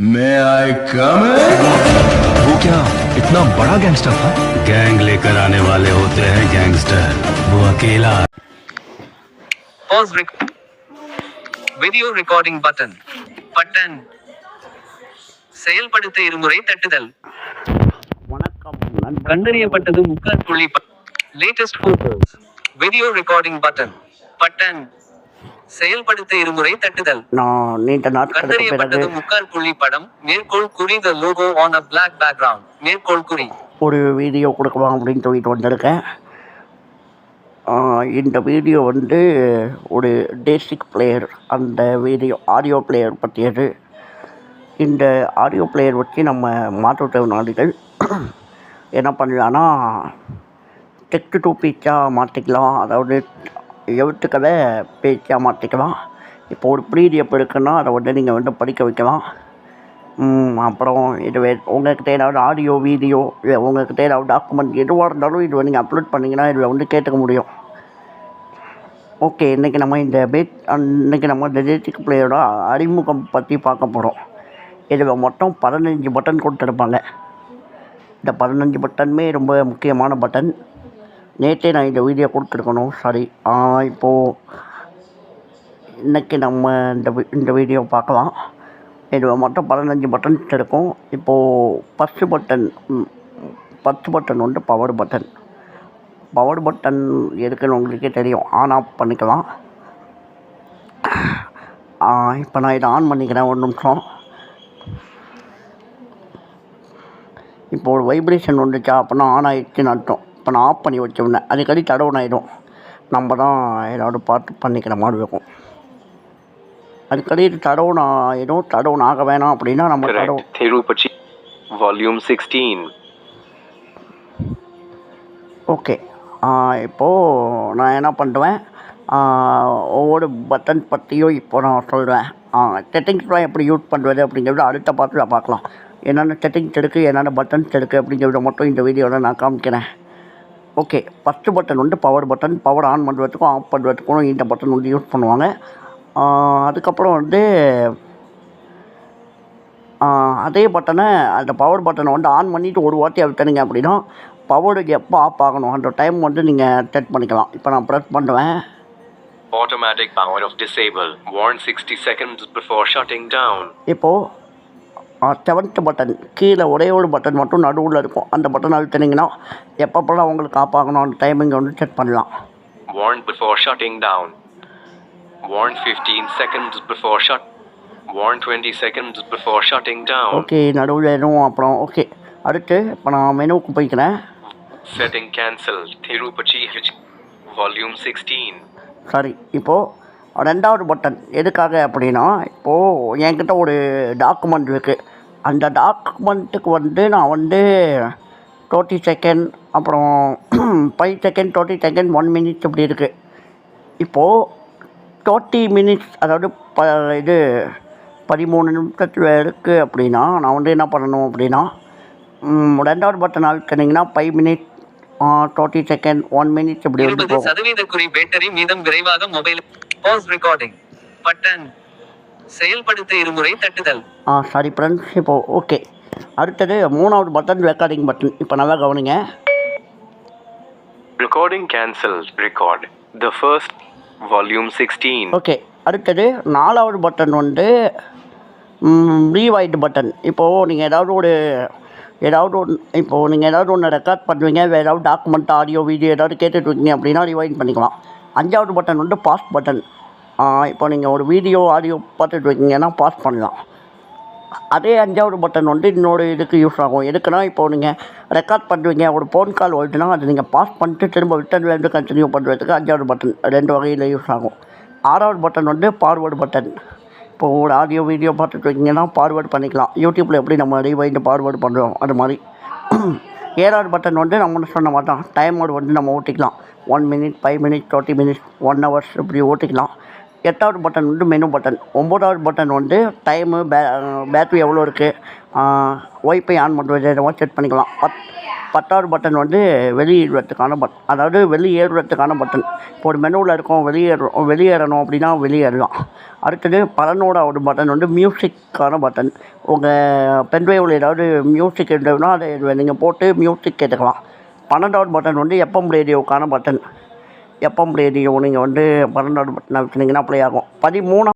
May I come in? वो क्या इतना बड़ा गैंगस्टर था? गैंग लेकर आने वाले होते हैं गैंगस्टर, वो अकेला। Pause video recording button செயல்படுத்த இருமுறை தட்டுதல். கண்டறியப்பட்டது முக்கால் புள்ளி latest photos video recording button செயல்படுத்த இருமுறை தட்டுதல். கண்டறியப்பட்டது முக்கால் புள்ளி படம் மேற்கோள் குறி the logo on a black background மேற்கோள் குறி. ஒரு வீடியோ கொடுக்கலாம் அப்படின்னு சொல்லிட்டு வந்திருக்கேன். இந்த வீடியோ வந்து ஒரு பேசிக் பிளேயர், அந்த வீடியோ ஆடியோ பிளேயர் பற்றியது. இந்த ஆடியோ பிளேயர் வச்சு நம்ம மாற்றுத்திறனாளிகள் என்ன பண்ணலான்னா டெக்ஸ்ட் டு ஸ்பீச்சாக மாற்றிக்கலாம், அதாவது எழுத்துக்களை பேச்சாக மாற்றிக்கலாம். இப்போ ஒரு பிடிஎஃப் இருக்குன்னா அதை வந்து நீங்கள் வந்து படிக்க வைக்கலாம். அப்புறம் இது உங்கள்கிட்ட ஏதாவது ஆடியோ வீடியோ இல்லை உங்கள்கிட்ட ஏதாவது டாக்குமெண்ட் எதுவாக இருந்தாலும் இது நீங்கள் அப்லோட் பண்ணிங்கன்னா இதில் வந்து கேட்டுக்க முடியும். ஓகே, இன்றைக்கி நம்ம இந்த பேசிக் பிளேயரோட அறிமுகம் பற்றி பார்க்க போகிறோம். இதில் மொத்தம் 15 பட்டன் கொடுத்துருப்பாங்க. இந்த 15 பட்டனுமே ரொம்ப முக்கியமான பட்டன். நேற்றே நான் இந்த வீடியோ கொடுத்துருக்கணும், சாரி. இப்போது இன்றைக்கி நம்ம இந்த வீடியோ பார்க்கலாம். இதில் மொத்தம் 15 பட்டன்ஸ் இருக்கும். இப்போது ஃபஸ்ட்டு பட்டன் வந்து பவர் பட்டன். பவர் பட்டன் இருக்குன்னு உங்களுக்கே தெரியும், ஆன் ஆஃப் பண்ணிக்கலாம். இப்போ நான் இதை ஆன் பண்ணிக்கிறேன், ஒரு நிமிஷம். இப்போ ஒரு வைப்ரேஷன் வந்துச்சா அப்படின்னா ஆன் ஆகிடுச்சுன்னு அர்த்தம். இப்போ நான் ஆஃப் பண்ணி வச்சோன்னே அதுக்கடி தடவுன் ஆகிடும். நம்ம தான் ஏதாவது பார்த்து பண்ணிக்கிற மாதிரி இருக்கும். அதுக்கடி தடவுன் ஆகிடும். தடவுன் ஆக வேணாம் அப்படின்னா நம்ம தடவும். Tirupati Volume 16. ஓகே, இப்போது நான் என்ன பண்ணுவேன், ஒவ்வொரு பட்டன் பற்றியும் இப்போ நான் சொல்கிறேன். செட்டிங்ஸ்லாம் எப்படி யூஸ் பண்ணுறது அப்படிங்கிறத அடுத்த பார்த்து பார்க்கலாம். என்னென்ன செட்டிங்ஸ் இருக்குது, என்னென்ன பட்டன்ஸ் இருக்குது அப்படிங்கிறத மட்டும் இந்த வீடியோவில் நான் காமிக்கிறேன். ஓகே, ஃபஸ்ட்டு பட்டன் வந்து பவர் பட்டன். பவர் ஆன் பண்ணுறதுக்கும் ஆஃப் பண்ணுறதுக்கும் இந்த பட்டன் வந்து யூஸ் பண்ணுவாங்க. அதுக்கப்புறம் வந்து அதே பட்டனை, அந்த பவர் பட்டனை வந்து ஆன் பண்ணிவிட்டு ஒரு வாட்டி அழுத்தினீங்க அப்படின்னா பவருக்கு எப்போ ஆஃப் ஆகணும் அந்த டைம் வந்து நீங்கள் செட் பண்ணிக்கலாம். இப்போ நான் ப்ரெஸ் பண்ணுவேன். Automatic power of disable. Warn 60 seconds before shutting down. இப்போது 7th பட்டன், கீழே ஒரே ஒரு பட்டன் மட்டும் நடுவில் இருக்கும். அந்த பட்டன் அழுத்தினீங்கன்னா எப்பப்போலாம் உங்களுக்கு ஆஃப் ஆகணும் அந்த டைமிங் வந்து செட் பண்ணலாம். Warn before shutting down. Warn 15 seconds before shut. Warn 20 seconds before shutting down. Okay, நடுவில் எதுவும் அப்புறம் ஓகே. அடுத்து இப்போ நான் மெனுவுக்கு போய்க்கிறேன். Setting cancel. Tirupati Volume 16. சரி, இப்போது 2வது பட்டன் எதுக்காக அப்படின்னா, இப்போது என்கிட்ட ஒரு டாக்குமெண்ட் இருக்குது. அந்த டாக்குமெண்ட்டுக்கு வந்து நான் வந்து 30 செகண்ட், அப்புறம் 5 செகண்ட், 30 செகண்ட், 1 மினிட்ஸ் இப்படி இருக்குது. இப்போது 30 மினிட்ஸ், அதாவது இது 13 நிமிஷத்தில் இருக்குது அப்படின்னா நான் வந்து என்ன பண்ணணும் அப்படின்னா, 2வது பட்டன் அழுத்தினீங்கன்னா 5 மினிட்ஸ், 30 செகண்ட், 1 மினிட்ஸ் இப்படி வந்து 20% குறி பேட்டரி மீதம் விரைவாக மொபைல். பாஸ் ரெக்கார்டிங் பட்டன் செயல்படுத்த இருமுறை தட்டுதல். Sorry friends. இப்போது ஓகே, அடுத்தது 3வது பட்டன் ரெக்கார்டிங் பட்டன். இப்போ நல்லா கவனிங்க. Recording cancelled. Record the first Volume 16. Okay, அடுத்தது 4வது பட்டன் வந்து ரீவைண்ட் பட்டன். இப்போது நீங்கள் ஏதாவது ஒன்று ரெக்கார்ட் பண்ணுவீங்க, வேறு ஏதாவது டாக்குமெண்ட், ஆடியோ, வீடியோ ஏதாவது கேட்டுட்ருக்கீங்க அப்படின்னா ரிவைண்ட் பண்ணிக்கலாம். 5வது பட்டன் வந்து பாஸ் பட்டன். இப்போ நீங்கள் ஒரு வீடியோ, ஆடியோ பார்த்துட்டு இருக்கீங்கன்னா பாஸ் பண்ணலாம். அதே 5வது பட்டன் வந்து இன்னொரு இதுக்கு யூஸ் ஆகும். எதுக்குன்னா, இப்போது நீங்கள் ரெக்கார்ட் பண்ணுவீங்க, ஒரு ஃபோன் கால் வருதுன்னா அது நீங்கள் பாஸ் பண்ணிட்டு திரும்ப ரிட்டர்ன்லேருந்து கண்டினியூ பண்ணுறதுக்கு 5வது பட்டன் 2 வகையில் யூஸ் ஆகும். 6வது பட்டன் வந்து ஃபார்வர்டு பட்டன். இப்போது ஒரு ஆடியோ, வீடியோ பார்த்துட்டு இருக்கீங்கன்னா ஃபார்வர்டு பண்ணிக்கலாம். யூடியூப்பில் எப்படி நம்ம ரீவைண்ட் ஃபார்வர்டு பண்ணுறோம் அது மாதிரி. 7வது பட்டன் வந்து நம்ம சொன்ன மாதிரி தான், டைமோடு வந்து நம்ம ஓட்டிக்கலாம். 1 மினிட், 5 மினிட், 30 மினிட்ஸ், 1 ஹவர்ஸ் இப்படி ஓட்டிக்கலாம். 8வது பட்டன் வந்து மெனு பட்டன். 9வது பட்டன் வந்து டைமு, பேட்ரி எவ்வளோ இருக்குது, ஒய்ஃபை ஆன் பண்ணுறது இதெல்லாம் செட் பண்ணிக்கலாம். 10வது பட்டன் வந்து வெளியிடுறதுக்கான அதாவது வெளியேறுறதுக்கான பட்டன். இப்போ ஒரு மெனுவில் இருக்கோம், வெளியேறணும் அப்படின்னா வெளியேறலாம். அடுத்தது 11வது பட்டன் வந்து மியூசிக்கான பட்டன். உங்கள் பென்ட்ரைவில் ஏதாவது மியூசிக் இருந்ததுன்னா அதை நீங்கள் போட்டு மியூசிக் கேட்டுக்கலாம். 12வது பட்டன் வந்து எஃப்எம் ரேடியோவுக்கான பட்டன். எஃப்எம் ரேடியோ நீங்கள் வந்து 12வது பட்டனை வச்சுருந்தீங்கன்னா ப்ளே ஆகும். 13